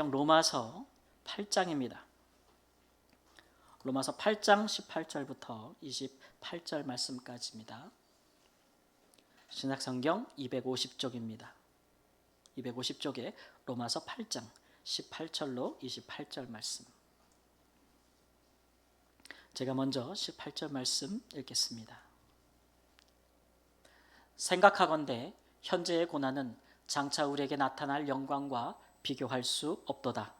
로마서 8장입니다. 로마서 8장 18절부터 28절 말씀까지입니다. 신약성경 250쪽입니다. 250쪽에 로마서 8장 18절로 28절 말씀. 제가 먼저 18절 말씀 읽겠습니다. 생각하건대 현재의 고난은 장차 우리에게 나타날 영광과 비교할 수 없도다.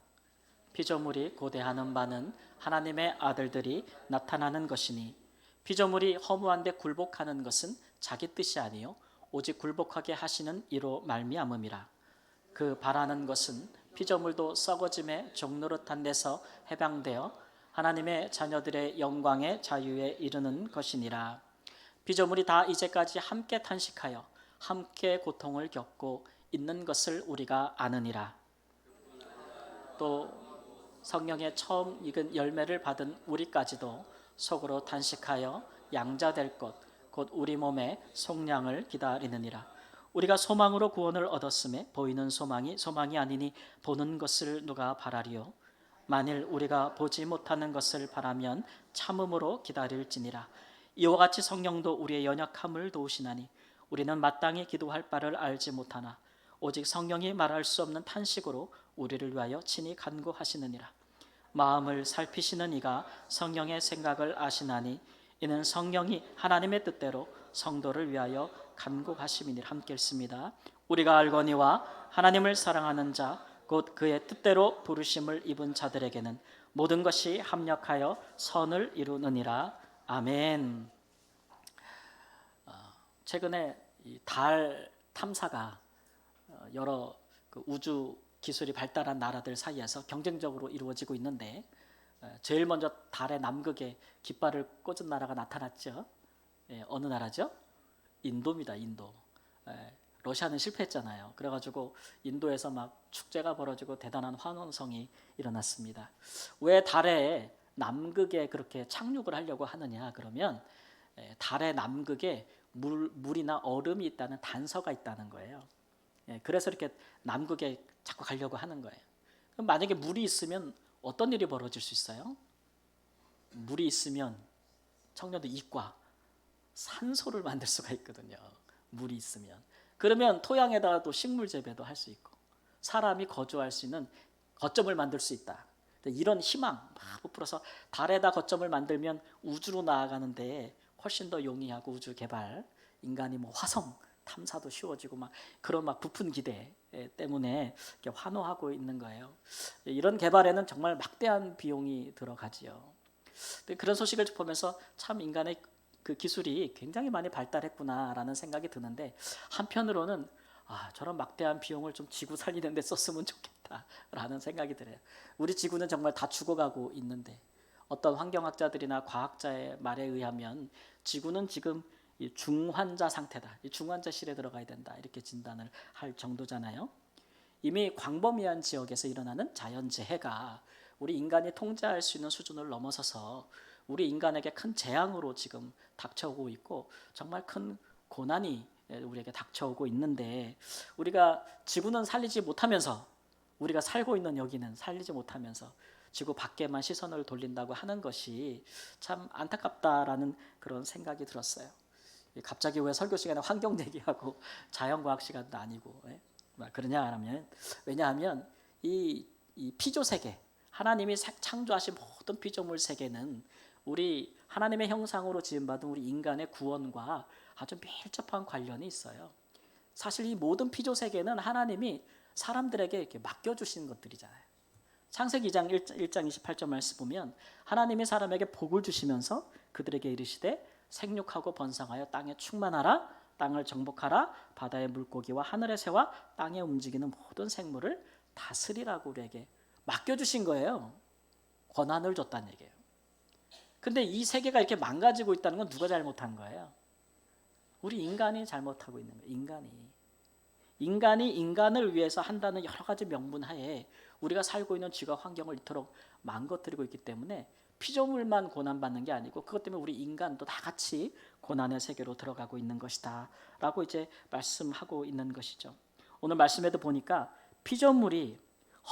피조물이 고대하는 바는 하나님의 아들들이 나타나는 것이니 피조물이 허무한데 굴복하는 것은 자기 뜻이 아니요 오직 굴복하게 하시는 이로 말미암음이라. 그 바라는 것은 피조물도 썩어짐의 종노릇한 데서 해방되어 하나님의 자녀들의 영광의 자유에 이르는 것이니라. 피조물이 다 이제까지 함께 탄식하여 함께 고통을 겪고 있는 것을 우리가 아느니라. 또 성령의 처음 익은 열매를 받은 우리까지도 속으로 탄식하여 양자될 것 곧 우리 몸의 속량을 기다리느니라. 우리가 소망으로 구원을 얻었음에 보이는 소망이 소망이 아니니 보는 것을 누가 바라리요. 만일 우리가 보지 못하는 것을 바라면 참음으로 기다릴지니라. 이와 같이 성령도 우리의 연약함을 도우시나니 우리는 마땅히 기도할 바를 알지 못하나 오직 성령이 말할 수 없는 탄식으로 우리를 위하여 친히 간구하시느니라. 마음을 살피시는 이가 성령의 생각을 아시나니 이는 성령이 하나님의 뜻대로 성도를 위하여 간구하심이니라. 함께 읽습니다. 우리가 알거니와 하나님을 사랑하는 자 곧 그의 뜻대로 부르심을 입은 자들에게는 모든 것이 합력하여 선을 이루느니라. 아멘. 최근에 달 탐사가 여러 우주 기술이 발달한 나라들 사이에서 경쟁적으로 이루어지고 있는데 제일 먼저 달의 남극에 깃발을 꽂은 나라가 나타났죠. 어느 나라죠? 인도입니다. 인도. 러시아는 실패했잖아요. 그래가지고 인도에서 막 축제가 벌어지고 대단한 환원성이 일어났습니다. 왜 달의 남극에 그렇게 착륙을 하려고 하느냐? 그러면 달의 남극에 물이나 얼음이 있다는 단서가 있다는 거예요. 그래서 이렇게 남극에 자꾸 가려고 하는 거예요. 그럼 만약에 물이 있으면 어떤 일이 벌어질 수 있어요? 물이 있으면 청년들 이과 산소를 만들 수가 있거든요. 물이 있으면. 그러면 토양에다가 또 식물 재배도 할 수 있고 사람이 거주할 수 있는 거점을 만들 수 있다. 이런 희망 막 부풀어서 달에다 거점을 만들면 우주로 나아가는데 훨씬 더 용이하고 우주 개발, 인간이 화성 탐사도 쉬워지고 막 그런 부푼 기대 때문에 이렇게 환호하고 있는 거예요. 이런 개발에는 정말 막대한 비용이 들어가지요. 그런 소식을 보면서 참 인간의 그 기술이 굉장히 많이 발달했구나라는 생각이 드는데 한편으로는 저런 막대한 비용을 좀 지구 살리는 데 썼으면 좋겠다라는 생각이 들어요. 우리 지구는 정말 다 죽어가고 있는데 어떤 환경학자들이나 과학자의 말에 의하면 지구는 지금 이 중환자 상태다. 이 중환자실에 들어가야 된다. 이렇게 진단을 할 정도잖아요. 이미 광범위한 지역에서 일어나는 자연재해가 우리 인간이 통제할 수 있는 수준을 넘어서서 우리 인간에게 큰 재앙으로 지금 닥쳐오고 있고 정말 큰 고난이 우리에게 닥쳐오고 있는데 우리가 지구는 살리지 못하면서 우리가 살고 있는 여기는 살리지 못하면서 지구 밖에만 시선을 돌린다고 하는 것이 참 안타깝다라는 그런 생각이 들었어요. 갑자기 왜 설교 시간에 환경 얘기하고 자연과학 시간도 아니고 그러냐 하면 왜냐하면 이 피조 세계 하나님이 창조하신 모든 피조물 세계는 우리 하나님의 형상으로 지음받은 우리 인간의 구원과 아주 밀접한 관련이 있어요. 사실 이 모든 피조 세계는 하나님이 사람들에게 이렇게 맡겨주신 것들이잖아요. 창세기 2장 1장 28절 말씀 보면 하나님이 사람에게 복을 주시면서 그들에게 이르시되 생육하고 번성하여 땅에 충만하라 땅을 정복하라 바다의 물고기와 하늘의 새와 땅에 움직이는 모든 생물을 다스리라고 우리에게 맡겨주신 거예요. 권한을 줬다는 얘기예요. 근데 이 세계가 이렇게 망가지고 있다는 건 누가 잘못한 거예요? 우리 인간이 잘못하고 있는 거예요. 인간이 인간을 위해서 한다는 여러 가지 명분 하에 우리가 살고 있는 지구와 환경을 이토록 망가뜨리고 있기 때문에 피조물만 고난받는 게 아니고 그것 때문에 우리 인간도 다 같이 고난의 세계로 들어가고 있는 것이다 라고 이제 말씀하고 있는 것이죠. 오늘 말씀에도 보니까 피조물이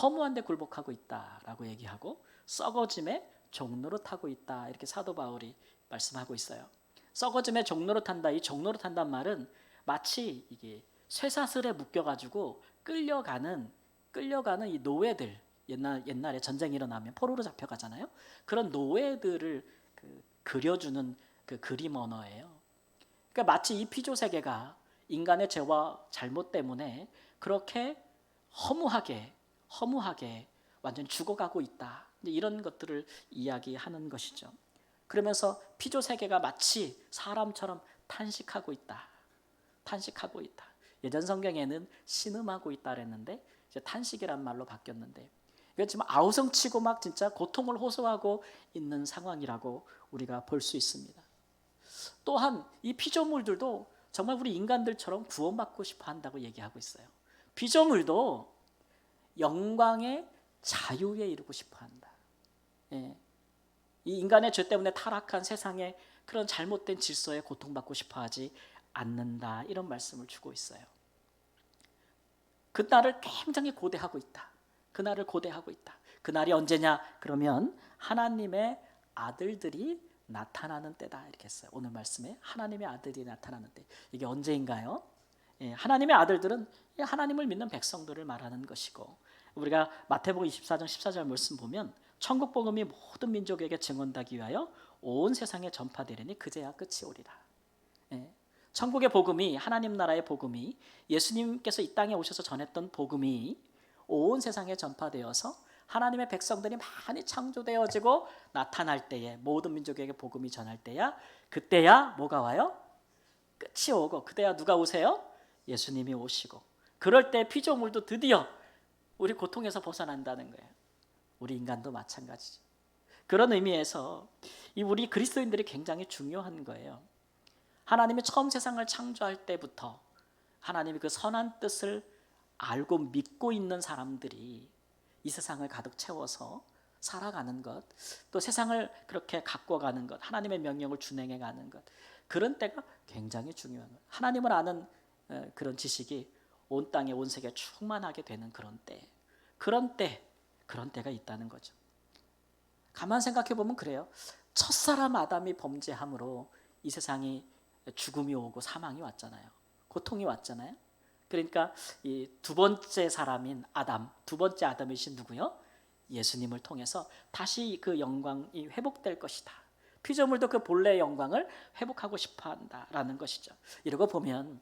허무한데 굴복하고 있다라고 얘기하고 썩어짐의 종로로 타고 있다 이렇게 사도 바울이 말씀하고 있어요. 썩어짐의 종로로 탄다. 이 종로로 탄단 말은 마치 이게 쇠사슬에 묶여가지고 끌려가는 이 노예들 옛날에 전쟁이 일어나면 포로로 잡혀가잖아요. 그런 노예들을 그려주는 그 그림 언어예요. 그러니까 마치 이 피조 세계가 인간의 죄와 잘못 때문에 그렇게 허무하게 완전히 죽어가고 있다. 이런 것들을 이야기하는 것이죠. 그러면서 피조 세계가 마치 사람처럼 탄식하고 있다. 예전 성경에는 신음하고 있다 그랬는데 이제 탄식이란 말로 바뀌었는데 이건 지금 아우성치고 막 진짜 고통을 호소하고 있는 상황이라고 우리가 볼 수 있습니다. 또한 이 피조물들도 정말 우리 인간들처럼 구원받고 싶어 한다고 얘기하고 있어요. 피조물도 영광의 자유에 이르고 싶어 한다. 예. 이 인간의 죄 때문에 타락한 세상의 그런 잘못된 질서에 고통받고 싶어 하지 않는다. 이런 말씀을 주고 있어요. 그날을 굉장히 고대하고 있다. 그날이 언제냐? 그러면 하나님의 아들들이 나타나는 때다. 이렇게 했어요. 오늘 말씀에 하나님의 아들이 나타나는 때. 이게 언제인가요? 예, 하나님의 아들들은 하나님을 믿는 백성들을 말하는 것이고 우리가 마태복음 24장 14절 말씀 보면 천국 복음이 모든 민족에게 증언되기 위하여 온 세상에 전파되리니 그제야 끝이 오리라. 예. 천국의 복음이 하나님 나라의 복음이 예수님께서 이 땅에 오셔서 전했던 복음이 온 세상에 전파되어서 하나님의 백성들이 많이 창조되어지고 나타날 때에 모든 민족에게 복음이 전할 때야 그때야 뭐가 와요? 끝이 오고 그때야 누가 오세요? 예수님이 오시고 그럴 때 피조물도 드디어 우리 고통에서 벗어난다는 거예요. 우리 인간도 마찬가지죠. 그런 의미에서 이 우리 그리스도인들이 굉장히 중요한 거예요. 하나님이 처음 세상을 창조할 때부터 하나님이 그 선한 뜻을 알고 믿고 있는 사람들이 이 세상을 가득 채워서 살아가는 것, 또 세상을 그렇게 가꿔가는 것, 하나님의 명령을 준행해 가는 것, 그런 때가 굉장히 중요한 거예요. 하나님을 아는 그런 지식이 온 땅에 온 세계에 충만하게 되는 그런 때가 있다는 거죠. 가만 생각해 보면 그래요. 첫사람 아담이 범죄함으로 이 세상이 죽음이 오고 사망이 왔잖아요. 고통이 왔잖아요. 그러니까 이 두 번째 사람인 아담, 두 번째 아담이신 누구요? 예수님을 통해서 다시 그 영광이 회복될 것이다. 피조물도 그 본래의 영광을 회복하고 싶어한다라는 것이죠. 이러고 보면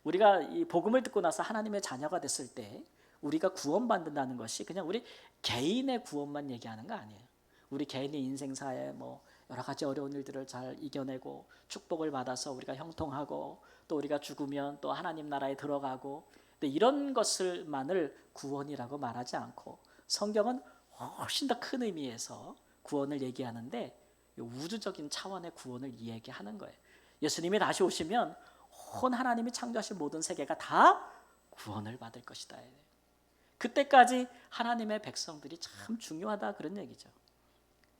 우리가 이 복음을 듣고 나서 하나님의 자녀가 됐을 때 우리가 구원받는다는 것이 그냥 우리 개인의 구원만 얘기하는 거 아니에요. 우리 개인의 인생사에 뭐 여러 가지 어려운 일들을 잘 이겨내고 축복을 받아서 우리가 형통하고 또 우리가 죽으면 또 하나님 나라에 들어가고 이런 것을만을 구원이라고 말하지 않고 성경은 훨씬 더 큰 의미에서 구원을 얘기하는데 우주적인 차원의 구원을 얘기하는 거예요. 예수님이 다시 오시면 온 하나님이 창조하신 모든 세계가 다 구원을 받을 것이다. 그때까지 하나님의 백성들이 참 중요하다 그런 얘기죠.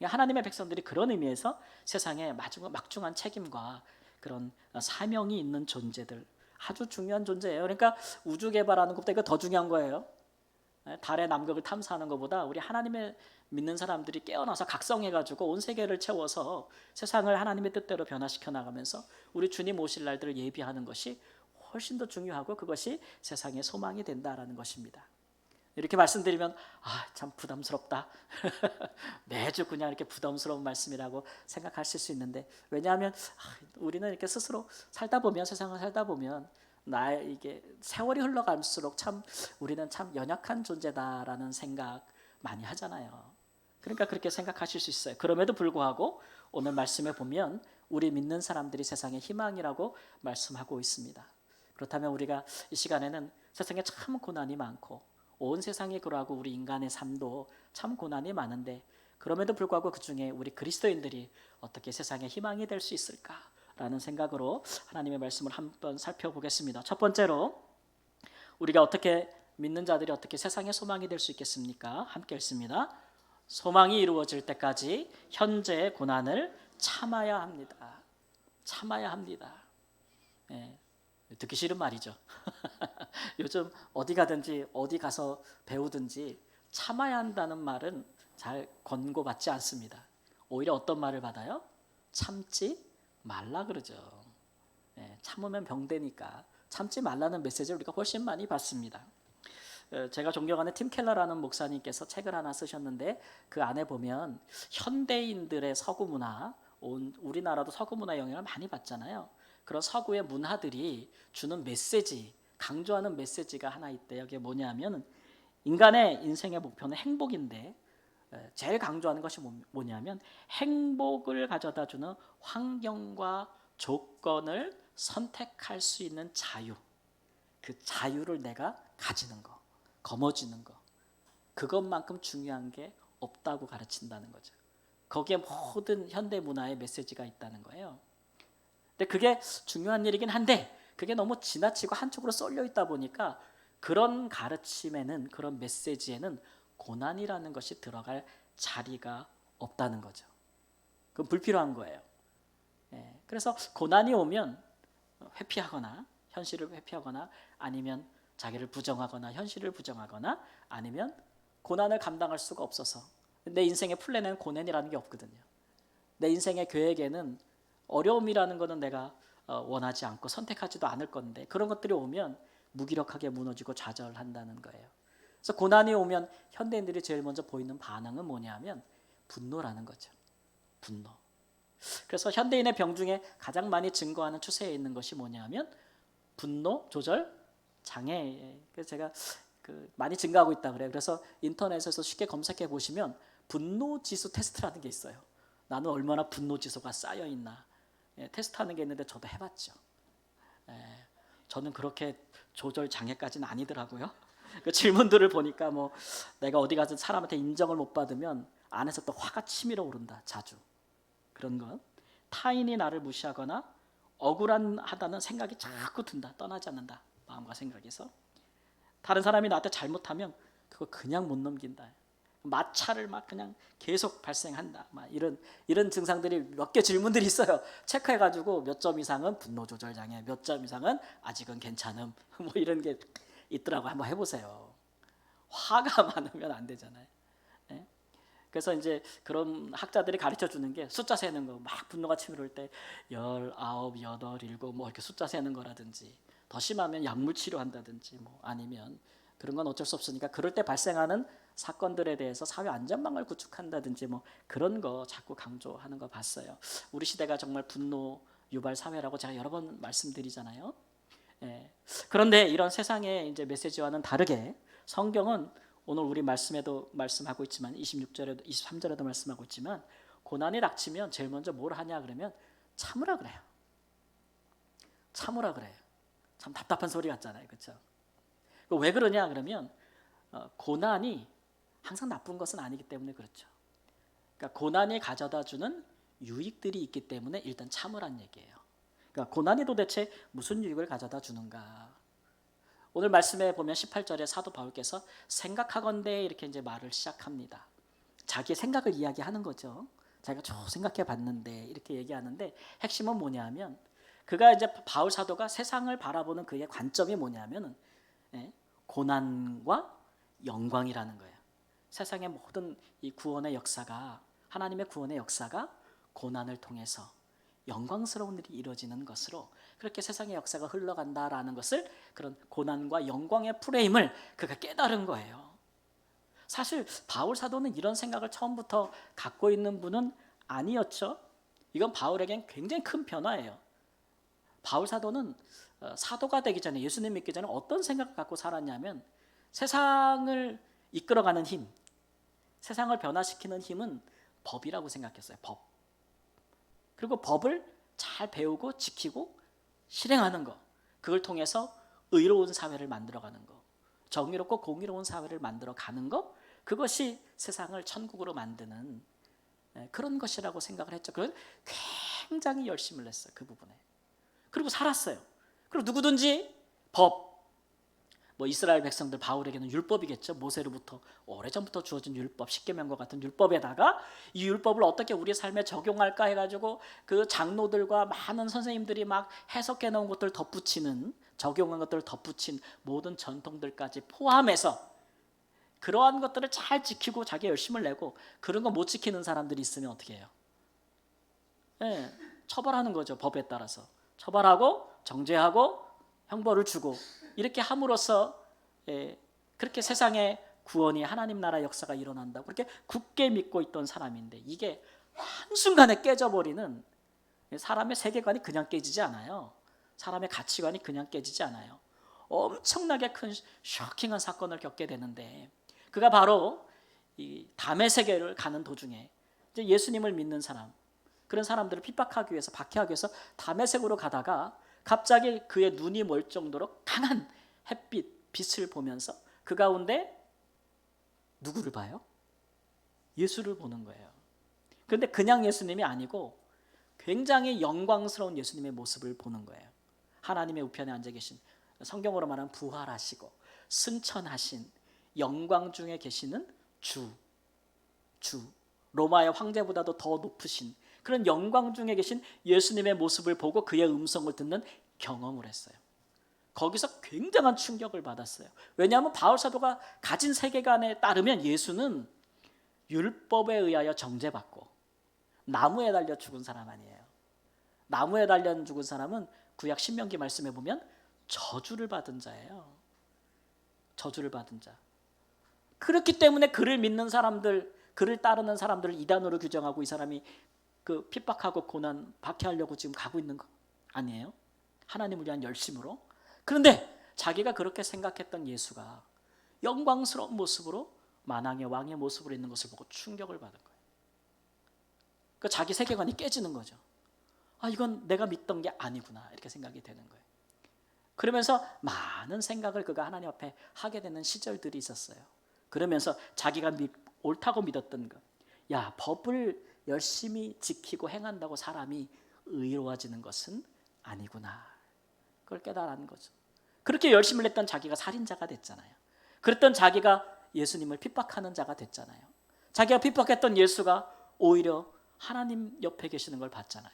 하나님의 백성들이 그런 의미에서 세상에 막중한 책임과 그런 사명이 있는 존재들, 아주 중요한 존재예요. 그러니까 우주 개발하는 것보다 이거 더 중요한 거예요. 달의 남극을 탐사하는 것보다 우리 하나님의 믿는 사람들이 깨어나서 각성해가지고 온 세계를 채워서 세상을 하나님의 뜻대로 변화시켜 나가면서 우리 주님 오실 날들을 예비하는 것이 훨씬 더 중요하고 그것이 세상의 소망이 된다라는 것입니다. 이렇게 말씀드리면 참 부담스럽다. 매주 그냥 이렇게 부담스러운 말씀이라고 생각하실 수 있는데 왜냐하면 우리는 이렇게 스스로 살다 보면 세상을 살다 보면 이게 세월이 흘러갈수록 참 우리는 참 연약한 존재다라는 생각 많이 하잖아요. 그러니까 그렇게 생각하실 수 있어요. 그럼에도 불구하고 오늘 말씀에 보면 우리 믿는 사람들이 세상의 희망이라고 말씀하고 있습니다. 그렇다면 우리가 이 시간에는 세상에 참 고난이 많고 온 세상이 그러하고 우리 인간의 삶도 참 고난이 많은데 그럼에도 불구하고 그중에 우리 그리스도인들이 어떻게 세상의 희망이 될 수 있을까라는 생각으로 하나님의 말씀을 한번 살펴보겠습니다. 첫 번째로 우리가 어떻게 믿는 자들이 어떻게 세상의 소망이 될 수 있겠습니까? 함께 읽습니다. 소망이 이루어질 때까지 현재의 고난을 참아야 합니다. 참아야 합니다. 듣기 싫은 말이죠. 요즘 어디 가든지 어디 가서 배우든지 참아야 한다는 말은 잘 권고받지 않습니다. 오히려 어떤 말을 받아요? 참지 말라 그러죠. 참으면 병되니까 참지 말라는 메시지를 우리가 훨씬 많이 받습니다. 제가 존경하는 팀 켈러라는 목사님께서 책을 하나 쓰셨는데 그 안에 보면 현대인들의 서구 문화, 우리나라도 서구 문화 영향을 많이 받잖아요. 그런 서구의 문화들이 주는 메시지, 강조하는 메시지가 하나 있대요. 그게 뭐냐면 인간의 인생의 목표는 행복인데 제일 강조하는 것이 뭐냐면 행복을 가져다 주는 환경과 조건을 선택할 수 있는 자유, 그 자유를 내가 가지는 거, 거머쥐는 거, 그것만큼 중요한 게 없다고 가르친다는 거죠. 거기에 모든 현대 문화의 메시지가 있다는 거예요. 근데 그게 중요한 일이긴 한데 그게 너무 지나치고 한쪽으로 쏠려 있다 보니까 그런 가르침에는, 그런 메시지에는 고난이라는 것이 들어갈 자리가 없다는 거죠. 그건 불필요한 거예요. 그래서 고난이 오면 회피하거나 현실을 회피하거나 아니면 자기를 부정하거나 현실을 부정하거나 아니면 고난을 감당할 수가 없어서 내 인생의 플랜에는 고난이라는 게 없거든요. 내 인생의 계획에는 어려움이라는 것은 내가 원하지 않고 선택하지도 않을 건데 그런 것들이 오면 무기력하게 무너지고 좌절한다는 거예요. 그래서 고난이 오면 현대인들이 제일 먼저 보이는 반응은 뭐냐면 분노라는 거죠. 분노. 그래서 현대인의 병 중에 가장 많이 증거하는 추세에 있는 것이 뭐냐면 분노 조절 장애. 그래서 제가 많이 증가하고 있다 그래요. 그래서 인터넷에서 쉽게 검색해 보시면 분노 지수 테스트라는 게 있어요. 나는 얼마나 분노 지수가 쌓여 있나 테스트하는 게 있는데 저도 해봤죠. 저는 그렇게 조절 장애까지는 아니더라고요. 그 질문들을 보니까 뭐 내가 어디 가서 사람한테 인정을 못 받으면 안에서 또 화가 치밀어 오른다. 자주. 그런 것. 타인이 나를 무시하거나 억울하다는 생각이 자꾸 든다. 떠나지 않는다. 마음과 생각에서. 다른 사람이 나한테 잘못하면 그거 그냥 못 넘긴다. 마찰을 막 그냥 계속 발생한다. 막 이런 증상들이 몇 개 질문들이 있어요. 체크해가지고 몇 점 이상은 분노 조절 장애, 몇 점 이상은 아직은 괜찮음. 뭐 이런 게 있더라고. 한번 해보세요. 화가 많으면 안 되잖아요. 네? 그래서 이제 그런 학자들이 가르쳐 주는 게 숫자 세는 거, 막 분노가 치밀을 때 19, 8, 7, 뭐 이렇게 숫자 세는 거라든지 더 심하면 약물 치료한다든지 뭐 아니면 그런 건 어쩔 수 없으니까 그럴 때 발생하는 사건들에 대해서 사회 안전망을 구축한다든지 뭐 그런 거 자꾸 강조하는 거 봤어요. 우리 시대가 정말 분노 유발 사회라고 제가 여러 번 말씀드리잖아요. 그런데 이런 세상의 이제 메시지와는 다르게 성경은 오늘 우리 말씀에도 말씀하고 있지만 26절에도 23절에도 말씀하고 있지만 고난이 닥치면 제일 먼저 뭘 하냐 그러면 참으라 그래요. 참으라 그래요. 참 답답한 소리 같잖아요. 그렇죠? 왜 그러냐 그러면 고난이 항상 나쁜 것은 아니기 때문에 그렇죠. 그러니까 고난이 가져다 주는 유익들이 있기 때문에 일단 참으란 얘기예요. 그러니까 고난이 도대체 무슨 유익을 가져다 주는가? 오늘 말씀에 보면 18절에 사도 바울께서 생각하건대 이렇게 이제 말을 시작합니다. 자기의 생각을 이야기하는 거죠. 자기가 쭉 생각해 봤는데 이렇게 얘기하는데 핵심은 뭐냐면 그가 이제 바울 사도가 세상을 바라보는 그의 관점이 뭐냐면은 고난과 영광이라는 거예요. 세상의 모든 이 구원의 역사가 하나님의 구원의 역사가 고난을 통해서 영광스러운 일이 이루어지는 것으로 그렇게 세상의 역사가 흘러간다라는 것을 그런 고난과 영광의 프레임을 그가 깨달은 거예요. 사실 바울 사도는 이런 생각을 처음부터 갖고 있는 분은 아니었죠. 이건 바울에겐 굉장히 큰 변화예요. 바울 사도는 사도가 되기 전에 예수님 믿기 전에 어떤 생각을 갖고 살았냐면 세상을 이끌어가는 힘, 세상을 변화시키는 힘은 법이라고 생각했어요. 법. 그리고 법을 잘 배우고 지키고 실행하는 것. 그걸 통해서 의로운 사회를 만들어가는 것. 정의롭고 공의로운 사회를 만들어가는 것. 그것이 세상을 천국으로 만드는 그런 것이라고 생각을 했죠. 그건 굉장히 열심을 냈어요. 그 부분에. 그리고 살았어요. 그리고 누구든지 법. 뭐 이스라엘 백성들 바울에게는 율법이겠죠. 모세로부터 오래전부터 주어진 율법, 십계명과 같은 율법에다가 이 율법을 어떻게 우리 삶에 적용할까 해가지고 그 장로들과 많은 선생님들이 막 해석해 놓은 것들 덧붙이는 적용한 것들을 덧붙인 모든 전통들까지 포함해서 그러한 것들을 잘 지키고 자기 열심을 내고 그런 거 못 지키는 사람들이 있으면 어떻게 해요? 예, 처벌하는 거죠. 법에 따라서 처벌하고 정죄하고 형벌을 주고 이렇게 함으로써 그렇게 세상에 구원이 하나님 나라 역사가 일어난다고 그렇게 굳게 믿고 있던 사람인데 이게 한순간에 깨져버리는 사람의 세계관이 그냥 깨지지 않아요. 사람의 가치관이 그냥 깨지지 않아요. 엄청나게 큰 쇼킹한 사건을 겪게 되는데 그가 바로 이 담의 세계를 가는 도중에 이제 예수님을 믿는 사람 그런 사람들을 핍박하기 위해서 박해하기 위해서 담의 세계로 가다가 갑자기 그의 눈이 멀 정도로 강한 햇빛 빛을 보면서 그 가운데 누구를 봐요? 예수를 보는 거예요. 그런데 그냥 예수님이 아니고 굉장히 영광스러운 예수님의 모습을 보는 거예요. 하나님의 우편에 앉아 계신 성경으로 말하면 부활하시고 승천하신 영광 중에 계시는 주 로마의 황제보다도 더 높으신 그런 영광 중에 계신 예수님의 모습을 보고 그의 음성을 듣는 경험을 했어요. 거기서 굉장한 충격을 받았어요. 왜냐하면 바울 사도가 가진 세계관에 따르면 예수는 율법에 의하여 정죄받고 나무에 달려 죽은 사람 아니에요. 나무에 달려 죽은 사람은 구약 신명기 말씀에 보면 저주를 받은 자예요. 저주를 받은 자. 그렇기 때문에 그를 믿는 사람들, 그를 따르는 사람들을 이단으로 규정하고 이 사람이 그 핍박하고 고난 박해하려고 지금 가고 있는 거 아니에요? 하나님을 위한 열심으로. 그런데 자기가 그렇게 생각했던 예수가 영광스러운 모습으로 만왕의 왕의 모습으로 있는 것을 보고 충격을 받은 거예요. 그 자기 세계관이 깨지는 거죠. 아, 이건 내가 믿던 게 아니구나 이렇게 생각이 되는 거예요. 그러면서 많은 생각을 그가 하나님 앞에 하게 되는 시절들이 있었어요. 그러면서 자기가 옳다고 믿었던 것, 야, 법을 열심히 지키고 행한다고 사람이 의로워지는 것은 아니구나. 그걸 깨달은 거죠. 그렇게 열심을 했던 자기가 살인자가 됐잖아요. 그랬던 자기가 예수님을 핍박하는 자가 됐잖아요. 자기가 핍박했던 예수가 오히려 하나님 옆에 계시는 걸 봤잖아요.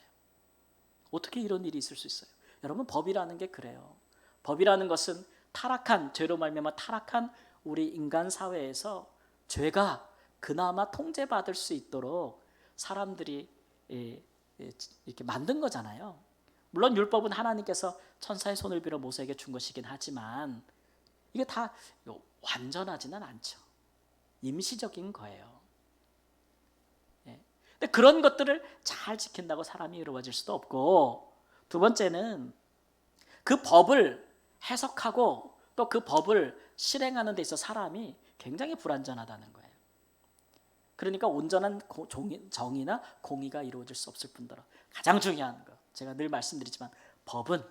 어떻게 이런 일이 있을 수 있어요? 여러분, 법이라는 게 그래요. 법이라는 것은 타락한, 죄로 말미암아 타락한 우리 인간 사회에서 죄가 그나마 통제받을 수 있도록 사람들이 이렇게 만든 거잖아요. 물론 율법은 하나님께서 천사의 손을 빌어 모세에게 준 것이긴 하지만 이게 다 완전하지는 않죠. 임시적인 거예요. 근데 그런 것들을 잘 지킨다고 사람이 이루어질 수도 없고, 두 번째는 그 법을 해석하고 또 그 법을 실행하는 데 있어 사람이 굉장히 불완전하다는 거예요. 그러니까 온전한 정의나 공의가 이루어질 수 없을 뿐더러 가장 중요한 거, 제가 늘 말씀드리지만 법은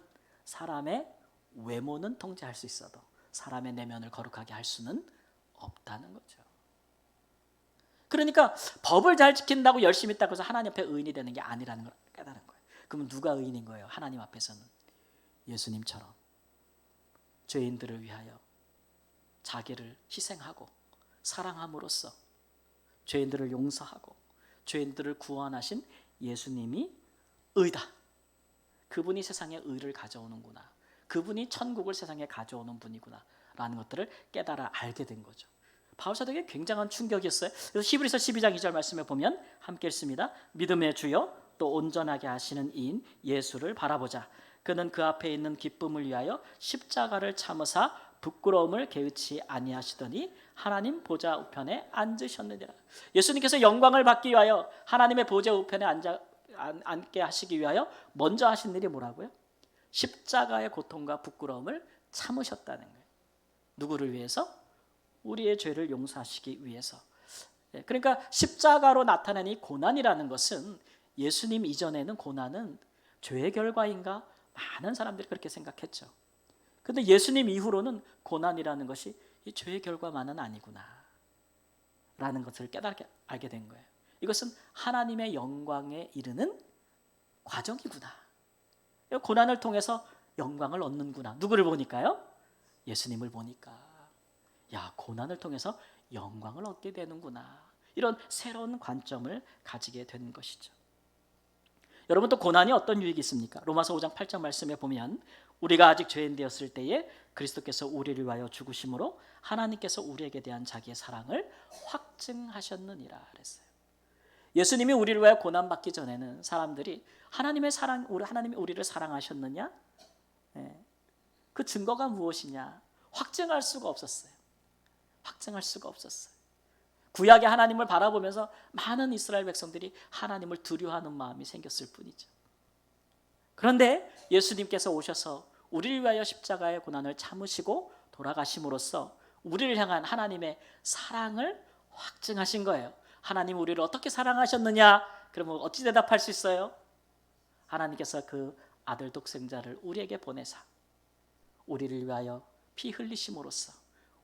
사람의 외모는 통제할 수 있어도 사람의 내면을 거룩하게 할 수는 없다는 거죠. 그러니까 법을 잘 지킨다고 열심히 했다고 해서 하나님 앞에 의인이 되는 게 아니라는 걸 깨달은 거예요. 그러면 누가 의인인 거예요? 하나님 앞에서는 예수님처럼 죄인들을 위하여 자기를 희생하고 사랑함으로써 죄인들을 용서하고 죄인들을 구원하신 예수님이 의다. 그분이 세상에 의를 가져오는구나. 그분이 천국을 세상에 가져오는 분이구나 라는 것들을 깨달아 알게 된 거죠. 바울 사도에게 굉장한 충격이었어요. 그래서 히브리서 12장 2절 말씀에 보면 함께 읽습니다. 믿음의 주요 또 온전하게 하시는 이인 예수를 바라보자. 그는 그 앞에 있는 기쁨을 위하여 십자가를 참으사 부끄러움을 개의치 아니하시더니 하나님 보좌 우편에 앉으셨느니라. 예수님께서 영광을 받기 위하여 하나님의 보좌 우편에 앉게 하시기 위하여 먼저 하신 일이 뭐라고요? 십자가의 고통과 부끄러움을 참으셨다는 거예요. 누구를 위해서? 우리의 죄를 용서하시기 위해서. 그러니까 십자가로 나타난 이 고난이라는 것은 예수님 이전에는 고난은 죄의 결과인가? 많은 사람들이 그렇게 생각했죠. 그런데 예수님 이후로는 고난이라는 것이 이 죄의 결과만은 아니구나 라는 것을 깨닫게 알게 된 거예요. 이것은 하나님의 영광에 이르는 과정이구나. 고난을 통해서 영광을 얻는구나. 누구를 보니까요? 예수님을 보니까. 야, 고난을 통해서 영광을 얻게 되는구나. 이런 새로운 관점을 가지게 되는 것이죠. 여러분, 또 고난이 어떤 유익이 있습니까? 로마서 5장 8절 말씀에 보면 우리가 아직 죄인 되었을 때에 그리스도께서 우리를 위하여 죽으심으로 하나님께서 우리에게 대한 자기의 사랑을 확증하셨느니라 그랬어요. 예수님이 우리를 위하여 고난받기 전에는 사람들이 하나님이 우리를 사랑하셨느냐? 그 증거가 무엇이냐? 확증할 수가 없었어요. 확증할 수가 없었어요. 구약의 하나님을 바라보면서 많은 이스라엘 백성들이 하나님을 두려워하는 마음이 생겼을 뿐이죠. 그런데 예수님께서 오셔서 우리를 위하여 십자가의 고난을 참으시고 돌아가심으로써 우리를 향한 하나님의 사랑을 확증하신 거예요. 하나님 우리를 어떻게 사랑하셨느냐? 그러면 어찌 대답할 수 있어요? 하나님께서 그 아들 독생자를 우리에게 보내사 우리를 위하여 피 흘리심으로써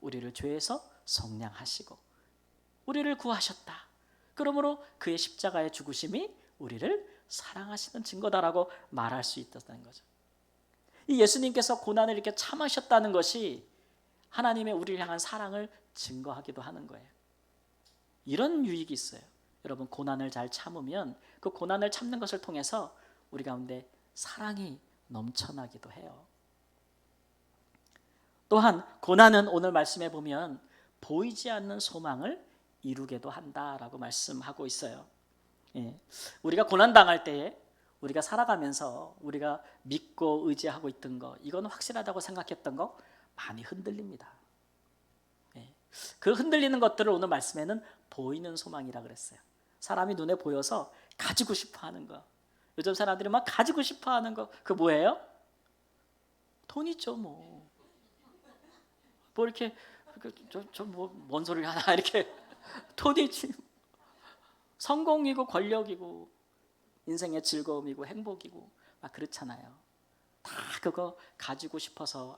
우리를 죄에서 속량하시고 우리를 구하셨다. 그러므로 그의 십자가의 죽으심이 우리를 사랑하시는 증거다라고 말할 수 있다는 거죠. 이 예수님께서 고난을 이렇게 참으셨다는 것이 하나님의 우리를 향한 사랑을 증거하기도 하는 거예요. 이런 유익이 있어요. 여러분, 고난을 잘 참으면 그 고난을 참는 것을 통해서 우리 가운데 사랑이 넘쳐나기도 해요. 또한 고난은 오늘 말씀해 보면 보이지 않는 소망을 이루게도 한다라고 말씀하고 있어요. 우리가 고난당할 때에 우리가 살아가면서 우리가 믿고 의지하고 있던 거, 이건 확실하다고 생각했던 거 많이 흔들립니다. 그 흔들리는 것들을 오늘 말씀에는 보이는 소망이라 그랬어요. 사람이 눈에 보여서 가지고 싶어 하는 거. 요즘 사람들이 막 가지고 싶어 하는 거, 그 뭐예요? 돈이죠, 뭐. 뭐 이렇게, 뭔 소리를 하나, 이렇게. 돈이지. 성공이고 권력이고 인생의 즐거움이고 행복이고 막 그렇잖아요. 다 그거 가지고 싶어서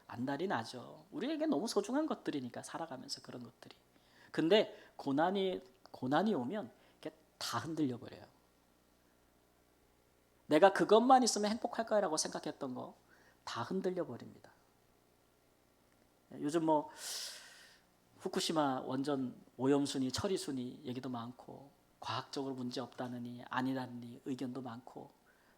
안달이 나죠. 우리에게 너무 소중한 것들이니까 살아가면서 그런 것들이. 근데 고난이 오면 이게 다 흔들려 버려요. 내가 그것만 있으면 행복할 거라고 생각했던 거 다 흔들려 버립니다. 요즘 뭐 후쿠시마 원전 오염수니 처리수니 얘기도 많고 과학적으로 문제 없다느니 아니라느니 의견도 많고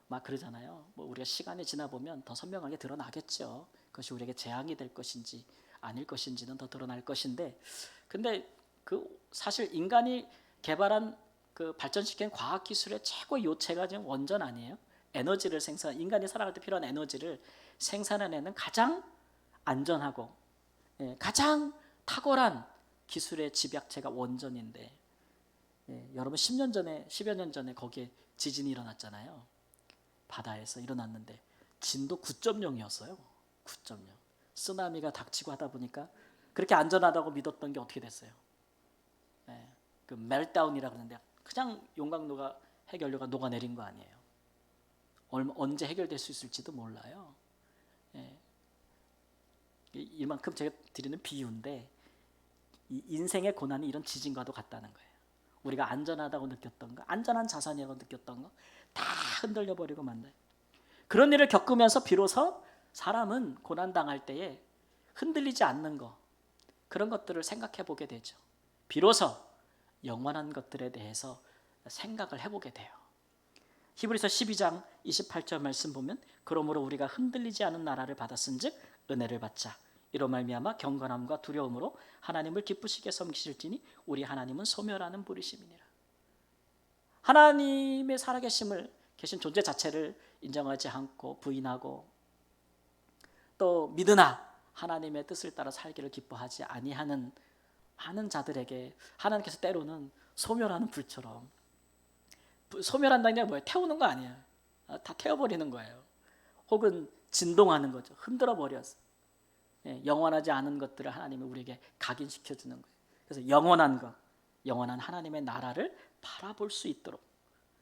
막 그러잖아요. 뭐 우리가 시간이 지나 보면 더 선명하게 드러나겠죠. 그것이 우리에게 재앙이 될 것인지 아닐 것인지는 더 드러날 것인데, 근데 그 사실 인간이 개발한 그 발전시킨 과학 기술의 최고 요체가 지금 원전 아니에요? 에너지를 인간이 살아갈 때 필요한 에너지를 생산해내는 가장 안전하고 가장 탁월한 기술의 집약체가 원전인데, 여러분 10여 년 전에 거기에 지진이 일어났잖아요. 바다에서 일어났는데 진도 9.0이었어요. 9.0. 쓰나미가 닥치고 하다 보니까 그렇게 안전하다고 믿었던 게 어떻게 됐어요? 그 멜다운이라고 하는데 그냥 용광로가 해결료가 녹아내린 거 아니에요. 언제 해결될 수 있을지도 몰라요. 이만큼 제가 드리는 비유인데 이 인생의 고난이 이런 지진과도 같다는 거예요. 우리가 안전하다고 느꼈던 거, 안전한 자산이라고 느꼈던 거 다 흔들려 버리고 만나요. 그런 일을 겪으면서 비로소 사람은 고난당할 때에 흔들리지 않는 거, 그런 것들을 생각해 보게 되죠. 비로소 영원한 것들에 대해서 생각을 해보게 돼요. 히브리서 12장 28절 말씀 보면 그러므로 우리가 흔들리지 않은 나라를 받았은즉 은혜를 받자. 이로 말미암아 경건함과 두려움으로 하나님을 기쁘시게 섬기실지니 우리 하나님은 소멸하는 분이심이니라. 하나님의 살아계신 존재 자체를 인정하지 않고 부인하고 또 믿으나 하나님의 뜻을 따라 살기를 기뻐하지 아니하는 많은 자들에게 하나님께서 때로는 소멸하는 불처럼, 소멸한다는 게 뭐예요? 태우는 거 아니에요. 다 태워버리는 거예요. 혹은 진동하는 거죠. 흔들어 버려서 영원하지 않은 것들을 하나님이 우리에게 각인시켜 주는 거예요. 그래서 영원한 것, 영원한 하나님의 나라를 바라볼 수 있도록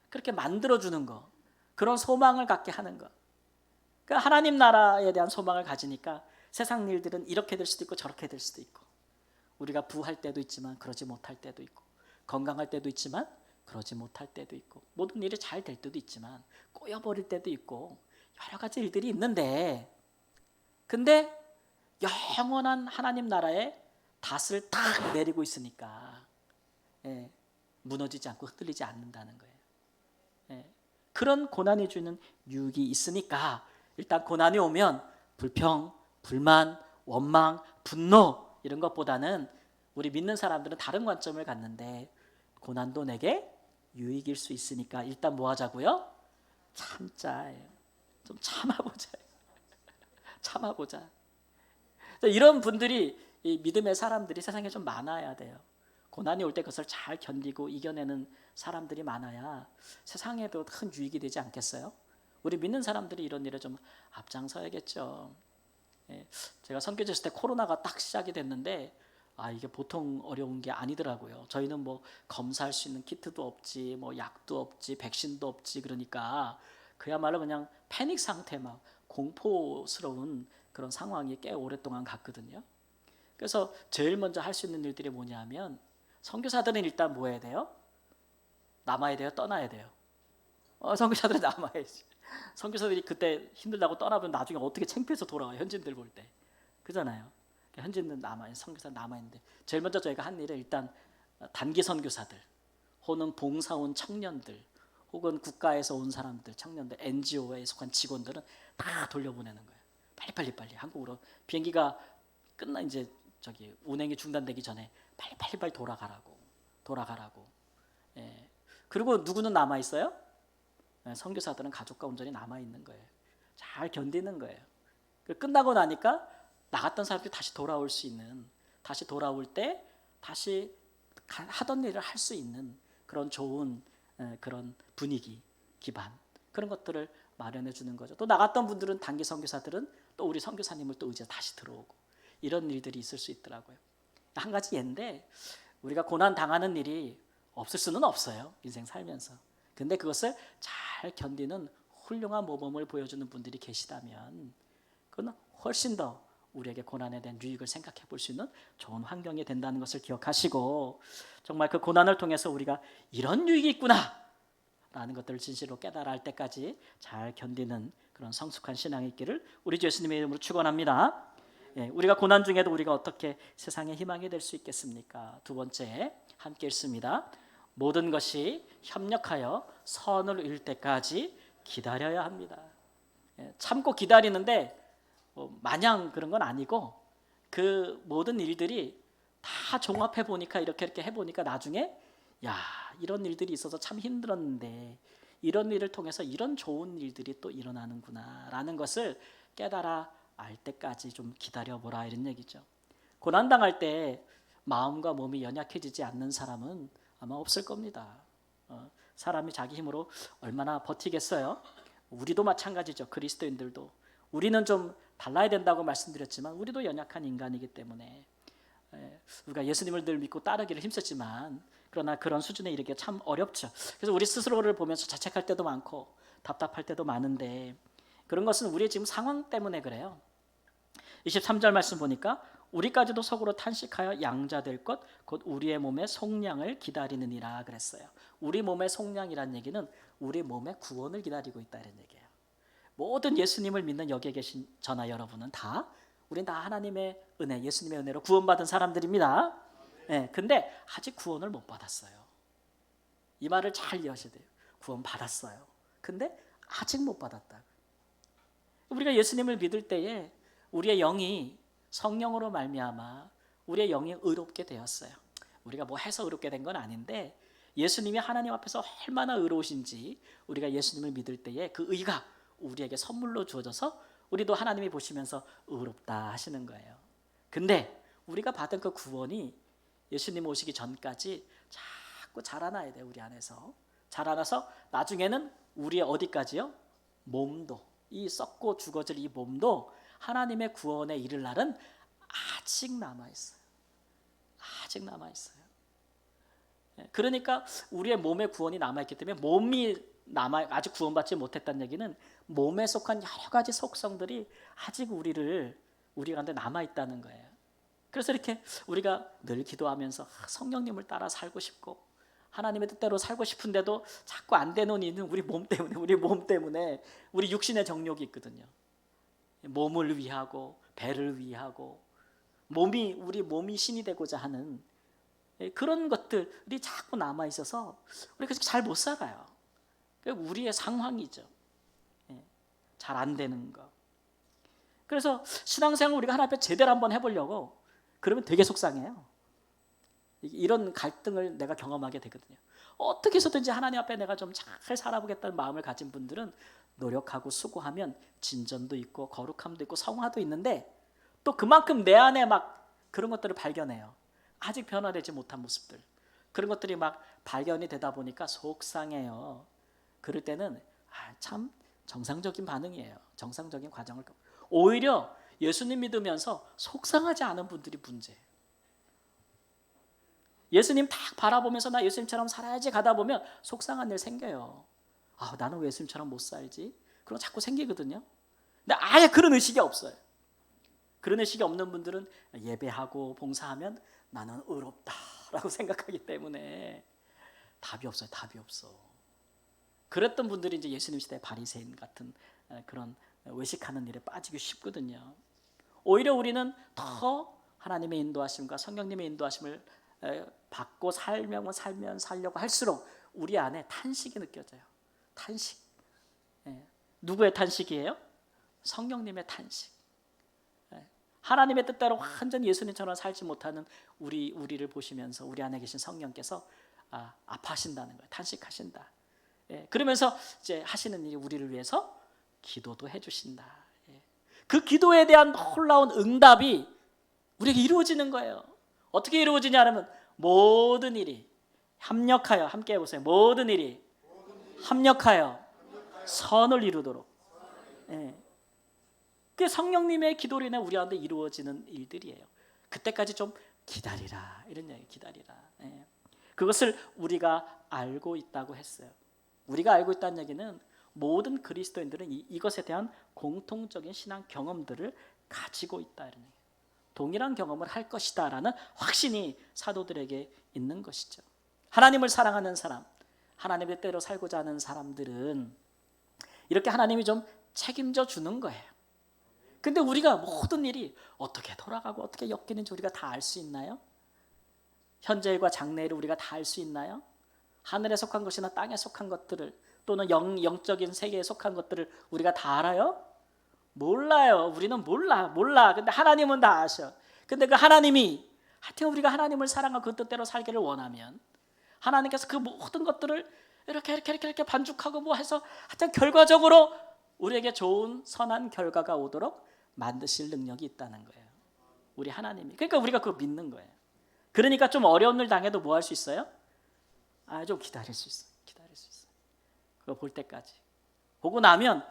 그렇게 만들어 주는 거, 그런 소망을 갖게 하는 것. 그러니까 하나님 나라에 대한 소망을 가지니까 세상 일들은 이렇게 될 수도 있고 저렇게 될 수도 있고, 우리가 부할 때도 있지만 그러지 못할 때도 있고, 건강할 때도 있지만 그러지 못할 때도 있고, 모든 일이 잘 될 때도 있지만 꼬여버릴 때도 있고, 여러 가지 일들이 있는데, 근데 영원한 하나님 나라의 닷을 딱 내리고 있으니까 무너지지 않고 흔들리지 않는다는 거예요. 그런 고난이 주는 유익이 있으니까 일단 고난이 오면 불평, 불만, 원망, 분노 이런 것보다는 우리 믿는 사람들은 다른 관점을 갖는데 고난도 내게 유익일 수 있으니까 일단 뭐 하자고요? 참자예요. 좀 참아보자. 참아보자. 이런 분들이 이 믿음의 사람들이 세상에 좀 많아야 돼요. 고난이 올 때 그것을 잘 견디고 이겨내는 사람들이 많아야 세상에도 큰 유익이 되지 않겠어요? 우리 믿는 사람들이 이런 일에 좀 앞장서야겠죠. 예, 제가 선교지했을 때 코로나가 딱 시작이 됐는데 이게 보통 어려운 게 아니더라고요. 저희는 뭐 검사할 수 있는 키트도 없지, 뭐 약도 없지, 백신도 없지, 그러니까 그야말로 그냥 패닉 상태, 막 공포스러운 그런 상황이 꽤 오랫동안 갔거든요. 그래서 제일 먼저 할 수 있는 일들이 뭐냐면 선교사들은 일단 뭐 해야 돼요? 남아야 돼요? 떠나야 돼요? 선교사들은 남아야지. 선교사들이 그때 힘들다고 떠나면 나중에 어떻게 창피해서 돌아와요? 현지인들 볼 때. 그잖아요. 현지인들 남아요. 선교사 남아있는데 제일 먼저 저희가 한 일은 일단 단기 선교사들 혹은 봉사 온 청년들 혹은 국가에서 온 사람들, 청년들, NGO에 속한 직원들은 다 돌려보내는 거예요. 빨리 한국으로 비행기가 끝나 이제 운행이 중단되기 전에 빨리 돌아가라고. 예. 그리고 누구는 남아 있어요? 선교사들은 가족과 온전히 남아 있는 거예요. 잘 견디는 거예요. 끝나고 나니까 나갔던 사람들이 다시 돌아올 수 있는, 다시 돌아올 때 다시 하던 일을 할 수 있는 그런 좋은 그런 분위기, 기반 그런 것들을 마련해 주는 거죠. 또 나갔던 분들은 단기 선교사들은 또 우리 선교사님을 또 의지해 다시 들어오고 이런 일들이 있을 수 있더라고요. 한 가지 예인데 우리가 고난 당하는 일이 없을 수는 없어요. 인생 살면서. 근데 그것을 잘 견디는 훌륭한 모범을 보여주는 분들이 계시다면 그건 훨씬 더 우리에게 고난에 대한 유익을 생각해 볼 수 있는 좋은 환경이 된다는 것을 기억하시고 정말 그 고난을 통해서 우리가 이런 유익이 있구나 라는 것들을 진실로 깨달아 할 때까지 잘 견디는 그런 성숙한 신앙이 있기를 우리 주 예수님의 이름으로 축원합니다. 예, 우리가 고난 중에도 우리가 어떻게 세상의 희망이 될 수 있겠습니까? 두 번째 함께 읽습니다. 모든 것이 협력하여 선을 이룰 때까지 기다려야 합니다. 예, 참고 기다리는데 마냥 그런 건 아니고 그 모든 일들이 다 종합해 보니까 이렇게 해보니까 나중에 야 이런 일들이 있어서 참 힘들었는데 이런 일을 통해서 이런 좋은 일들이 또 일어나는구나 라는 것을 깨달아 알 때까지 좀 기다려보라 이런 얘기죠. 고난당할 때 마음과 몸이 연약해지지 않는 사람은 아마 없을 겁니다. 사람이 자기 힘으로 얼마나 버티겠어요? 우리도 마찬가지죠. 그리스도인들도 우리는 좀 달라야 된다고 말씀드렸지만 우리도 연약한 인간이기 때문에 우리가 예수님을 늘 믿고 따르기를 힘썼지만 그러나 그런 수준에 이르기가 참 어렵죠. 그래서 우리 스스로를 보면서 자책할 때도 많고 답답할 때도 많은데 그런 것은 우리의 지금 상황 때문에 그래요. 23절 말씀 보니까 우리까지도 속으로 탄식하여 양자될 것 곧 우리의 몸의 속량을 기다리느니라 그랬어요. 우리 몸의 속량이란 얘기는 우리 몸의 구원을 기다리고 있다는 얘기예요. 모든 예수님을 믿는 여기에 계신 저나 여러분은 다 우린 다 하나님의 은혜, 예수님의 은혜로 구원받은 사람들입니다. 네, 근데 아직 구원을 못 받았어요. 이 말을 잘 이해하셔야 돼요. 구원 받았어요. 근데 아직 못 받았다. 우리가 예수님을 믿을 때에 우리의 영이 성령으로 말미암아 우리의 영이 의롭게 되었어요. 우리가 뭐 해서 의롭게 된 건 아닌데 예수님이 하나님 앞에서 얼마나 의로우신지 우리가 예수님을 믿을 때에 그 의가 우리에게 선물로 주어져서 우리도 하나님이 보시면서 의롭다 하시는 거예요. 근데 우리가 받은 그 구원이 예수님 오시기 전까지 자꾸 자라나야 돼요. 우리 안에서 자라나서 나중에는 우리의 어디까지요? 몸도 이 썩고 죽어질 이 몸도 하나님의 구원에 이를 날은 아직 남아있어요. 아직 남아있어요. 그러니까 우리의 몸의 구원이 남아있기 때문에 몸이 아직 구원받지 못했다는 얘기는 몸에 속한 여러 가지 속성들이 아직 우리 가운데 남아있다는 거예요. 그래서 이렇게 우리가 늘 기도하면서 성령님을 따라 살고 싶고 하나님의 뜻대로 살고 싶은데도 자꾸 안 되는 이유는 우리 몸 때문에 우리 육신의 정욕이 있거든요. 몸을 위하고 배를 위하고 우리 몸이 신이 되고자 하는 그런 것들이 자꾸 남아 있어서 우리가 잘 못 살아요. 우리의 상황이죠. 잘 안 되는 거. 그래서 신앙생활 우리가 하나님 앞에 제대로 한번 해보려고 그러면 되게 속상해요. 이런 갈등을 내가 경험하게 되거든요. 어떻게 해서든지 하나님 앞에 내가 좀 잘 살아보겠다는 마음을 가진 분들은 노력하고 수고하면 진전도 있고 거룩함도 있고 성화도 있는데 또 그만큼 내 안에 막 그런 것들을 발견해요. 아직 변화되지 못한 모습들. 그런 것들이 막 발견이 되다 보니까 속상해요. 그럴 때는 참 정상적인 반응이에요. 정상적인 과정을. 오히려 예수님 믿으면서 속상하지 않은 분들이 문제예요. 예수님 딱 바라보면서 나 예수님처럼 살아야지 가다 보면 속상한 일 생겨요. 나는 왜 예수님처럼 못 살지? 그런 거 자꾸 생기거든요. 근데 아예 그런 의식이 없어요. 그런 의식이 없는 분들은 예배하고 봉사하면 나는 의롭다라고 생각하기 때문에 답이 없어요. 답이 없어. 그랬던 분들이 이제 예수님 시대 바리새인 같은 그런 외식하는 일에 빠지기 쉽거든요. 오히려 우리는 더 하나님의 인도하심과 성령님의 인도하심을 받고 살면 살려고 할수록 우리 안에 탄식이 느껴져요. 탄식. 누구의 탄식이에요? 성령님의 탄식. 하나님의 뜻대로 완전히 예수님처럼 살지 못하는 우리를 보시면서 우리 안에 계신 성령께서 아파하신다는 거예요. 탄식하신다. 그러면서 이제 하시는 일이 우리를 위해서 기도도 해주신다. 그 기도에 대한 놀라운 응답이 우리에게 이루어지는 거예요. 어떻게 이루어지냐 하면 모든 일이 합력하여, 함께 해보세요. 모든 일이 합력하여 선을 이루도록. 그게 성령님의 기도로 인해 우리 안에 이루어지는 일들이에요. 그때까지 좀 기다리라, 이런 얘기. 기다리라. 그것을 우리가 알고 있다고 했어요. 우리가 알고 있다는 얘기는 모든 그리스도인들은 이것에 대한 공통적인 신앙 경험들을 가지고 있다, 이런 얘기예요. 동일한 경험을 할 것이다라는 확신이 사도들에게 있는 것이죠. 하나님을 사랑하는 사람, 하나님의 뜻대로 살고자 하는 사람들은 이렇게 하나님이 좀 책임져 주는 거예요. 근데 우리가 모든 일이 어떻게 돌아가고 어떻게 엮이는지 우리가 다 알 수 있나요? 현재일과 장래일을 우리가 다 알 수 있나요? 하늘에 속한 것이나 땅에 속한 것들을 또는 영적인 세계에 속한 것들을 우리가 다 알아요? 몰라요. 우리는 몰라. 근데 하나님은 다 아셔. 근데 그 하나님이 하여튼 우리가 하나님을 사랑하고 그 뜻대로 살기를 원하면 하나님께서 그 모든 것들을 이렇게 반죽하고 뭐 해서 하여튼 결과적으로 우리에게 좋은 선한 결과가 오도록 만드실 능력이 있다는 거예요. 우리 하나님이. 그러니까 우리가 그거 믿는 거예요. 그러니까 좀 어려운 일 당해도 뭐 할 수 있어요? 좀 기다릴 수 있어. 그거 볼 때까지. 보고 나면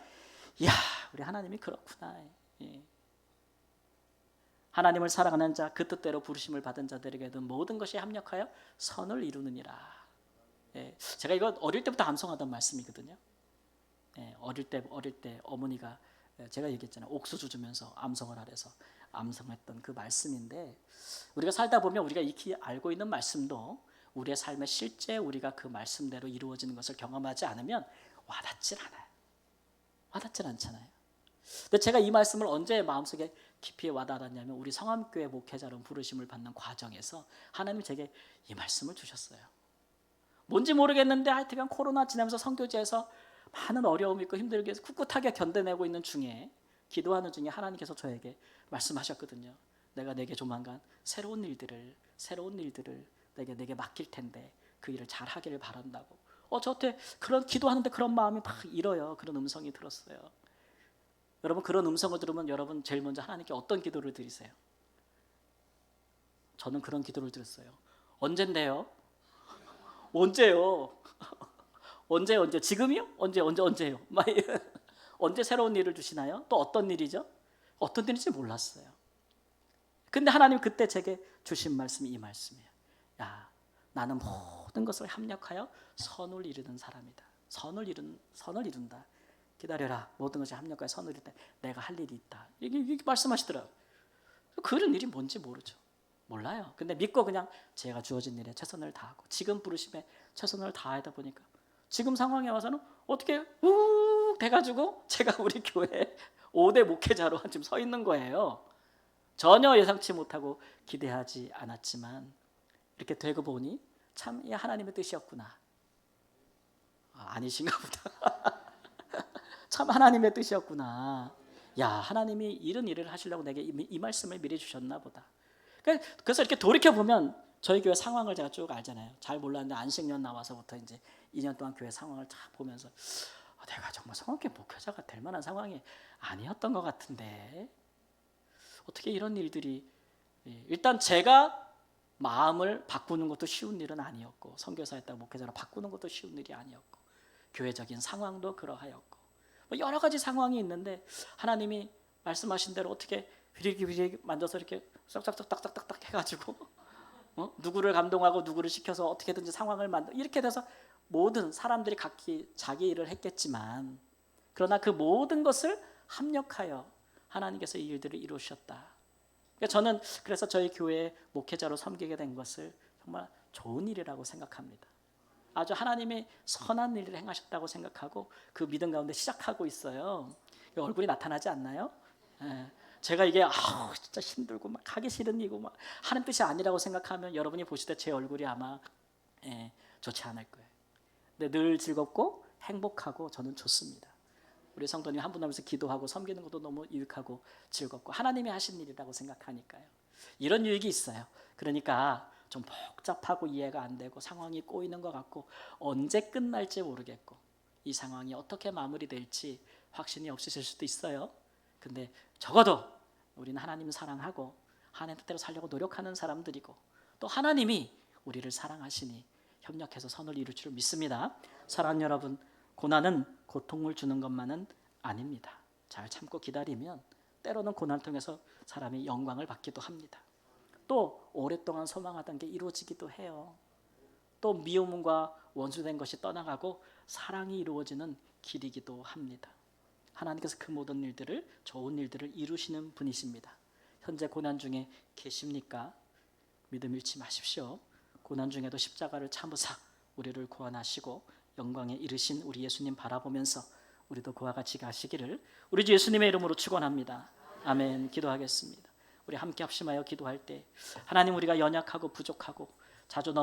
이야, 우리 하나님이 그렇구나. 하나님을 사랑하는 자, 그 뜻대로 부르심을 받은 자들에게도 모든 것이 합력하여 선을 이루느니라. 제가 이거 어릴 때부터 암송하던 말씀이거든요. 어릴 때 어머니가 제가 얘기했잖아요. 옥수수 주면서 암송을 하래서 암송했던 그 말씀인데 우리가 살다 보면 우리가 익히 알고 있는 말씀도 우리의 삶에 실제 우리가 그 말씀대로 이루어지는 것을 경험하지 않으면 와닿질 않아요. 와닿질 않잖아요. 근데 제가 이 말씀을 언제 마음속에 깊이 와닿았냐면 우리 성암교회 목회자로 부르심을 받는 과정에서 하나님이 제게 이 말씀을 주셨어요. 뭔지 모르겠는데 하여튼 코로나 지나면서 선교지에서 많은 어려움이 있고 힘들게 꿋꿋하게 견뎌내고 있는 중에 기도하는 중에 하나님께서 저에게 말씀하셨거든요. 내게 조만간 새로운 일들을 내게 맡길 텐데 그 일을 잘 하기를 바란다고. 저한테 그런 기도하는데 그런 마음이 막 일어요. 그런 음성이 들었어요. 여러분 그런 음성을 들으면 여러분 제일 먼저 하나님께 어떤 기도를 드리세요? 저는 그런 기도를 드렸어요. 언젠데요? 언제요? 언제 지금이요? 언제요? 언제 새로운 일을 주시나요? 또 어떤 일이죠? 어떤 일인지 몰랐어요. 근데 하나님 그때 제게 주신 말씀이 이 말씀이에요. 야, 나는 모든 것을 합력하여 선을 이루는 사람이다. 선을 이룬다. 기다려라. 모든 것이 합력하여 선을 이룰 때 내가 할 일이 있다. 이게 말씀하시더라고요. 그런 일이 뭔지 모르죠. 몰라요. 근데 믿고 그냥 제가 주어진 일에 최선을 다하고 지금 부르심에 최선을 다하다 보니까 지금 상황에 와서는 어떻게 우 돼가지고 제가 우리 교회 5대 목회자로 지금 서 있는 거예요. 전혀 예상치 못하고 기대하지 않았지만 이렇게 되고 보니 참 하나님의 뜻이었구나. 아니신가 보다. 참 하나님의 뜻이었구나. 야, 하나님이 이런 일을 하시려고 내게 이 말씀을 미리 주셨나 보다. 그래서 이렇게 돌이켜 보면 저희 교회 상황을 제가 쭉 알잖아요. 잘 몰랐는데 안식년 나와서부터 이제 2년 동안 교회 상황을 쫙 보면서 내가 정말 성업계 목회자가 될 만한 상황이 아니었던 것 같은데 어떻게 이런 일들이. 일단 제가 마음을 바꾸는 것도 쉬운 일은 아니었고, 선교사였다고 목회자로 바꾸는 것도 쉬운 일이 아니었고, 교회적인 상황도 그러하였고, 여러 가지 상황이 있는데 하나님이 말씀하신 대로 어떻게 휘리기 만져서 이렇게 싹싹싹 딱딱딱딱 해가지고 누구를 감동하고 누구를 시켜서 어떻게든지 상황을 이렇게 돼서 모든 사람들이 각기 자기 일을 했겠지만, 그러나 그 모든 것을 합력하여 하나님께서 이 일들을 이루셨다. 그러니까 저는 그래서 저희 교회 목회자로 섬기게 된 것을 정말 좋은 일이라고 생각합니다. 아주 하나님이 선한 일을 행하셨다고 생각하고 그 믿음 가운데 시작하고 있어요. 얼굴이 나타나지 않나요? 제가 이게 진짜 힘들고 막 하기 싫은 일이고 막 하는 뜻이 아니라고 생각하면 여러분이 보실 때 제 얼굴이 아마 좋지 않을 거예요. 근데 늘 즐겁고 행복하고 저는 좋습니다. 우리 성도님 한 분 하면서 기도하고 섬기는 것도 너무 유익하고 즐겁고 하나님이 하신 일이라고 생각하니까요. 이런 유익이 있어요. 그러니까 좀 복잡하고 이해가 안 되고 상황이 꼬이는 것 같고 언제 끝날지 모르겠고 이 상황이 어떻게 마무리될지 확신이 없으실 수도 있어요. 근데 적어도 우리는 하나님 사랑하고 하나님 뜻대로 살려고 노력하는 사람들이고 또 하나님이 우리를 사랑하시니 협력해서 선을 이룰 줄 믿습니다. 사랑하는 여러분, 고난은 고통을 주는 것만은 아닙니다. 잘 참고 기다리면 때로는 고난을 통해서 사람이 영광을 받기도 합니다. 또 오랫동안 소망하던 게 이루어지기도 해요. 또 미움과 원수된 것이 떠나가고 사랑이 이루어지는 길이기도 합니다. 하나님께서 그 모든 일들을, 좋은 일들을 이루시는 분이십니다. 현재 고난 중에 계십니까? 믿음 잃지 마십시오. 고난 중에도 십자가를 참으사 우리를 구원하시고 영광에 이르신 우리 예수님 바라보면서 우리도 그와 같이 가시기를 우리 주 예수님의 이름으로 축원합니다. 아멘. 기도하겠습니다. 우리 함께 합심하여 기도할 때 하나님, 우리가 연약하고 부족하고 자주